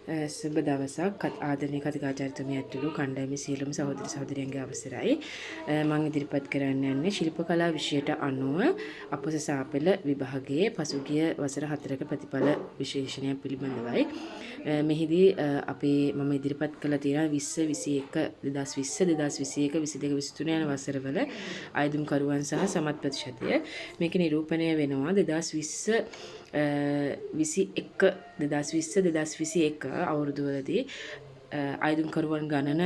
සුබ දවසක් ආදරණීය කතිකාචාර්යතුමිය ඇතුළු කණ්ඩායමේ සියලුම සහෝදර සහෝදරියන්ගේ අවසරයි. මම ඉදිරිපත් කරන්න යන්නේ ශිල්ප කලා විෂයට අනුව අපොස සාපෙළ විභාගයේ පසුගිය වසර 4ක ප්‍රතිඵල විශේෂණය පිළිබඳවයි. මෙහිදී මම ඉදිරිපත් කළ තියෙනවා 20 21 2020 2021 22 23 යන වසරවල ආයුධම්කරුවන් සහ සමත් ප්‍රතිශතය. මේක නිරූපණය වෙනවා 2020 අවුරුදුවලදී ආයුධම්කරුවන් ගණන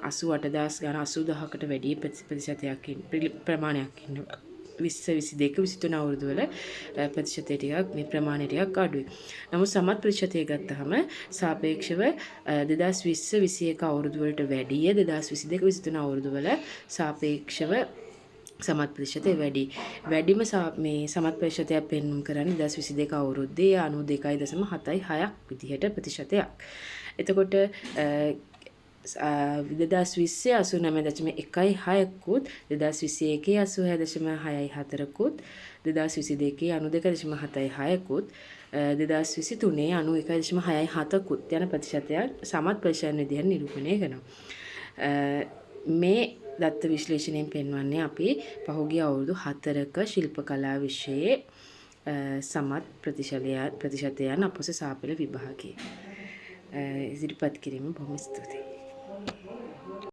88,000 ගණන 80,000කට වැඩි ප්‍රතිශතයක් ප්‍රමාණයක් ඉන්නවා. 2022 23 අවුරුදුවල ප්‍රතිශතය ටිකක් මේ ප්‍රමාණය ටිකක් අඩුයි. නමුත් සමත් ප්‍රතිශතය ගත්තහම සාපේක්ෂව 2020 21 අවුරුදු වලට වැඩිය 2022 23 අවුරුදුවල සාපේක්ෂව සමත් ප්‍රතිශතය වැඩිම මේ සමත් ප්‍රතිශතයක් පෙන්වුම් කරන්නේ 2022 අවුරුද්දේ 92.76ක් විදිහට ප්‍රතිශතයක්. එතකොට 2020 89.16කුත් 2021 86.64කුත් 2022 92.76කුත් 2023 91.67කුත් යන ප්‍රතිශතයක් සමත් ප්‍රතිශතයන් විදිහට නිරූපණය කරනවා. මේ දත්ත විශ්ලේෂණයෙන් පෙන්වන්නේ අපි පහුගිය අවුරුදු 4ක ශිල්ප කලා විෂයේ සමත් ප්‍රතිශතයන් අපොස සාපෙළ විභාගයේ ඉදිරිපත් කිරීම බොහොම ස්තුතියි.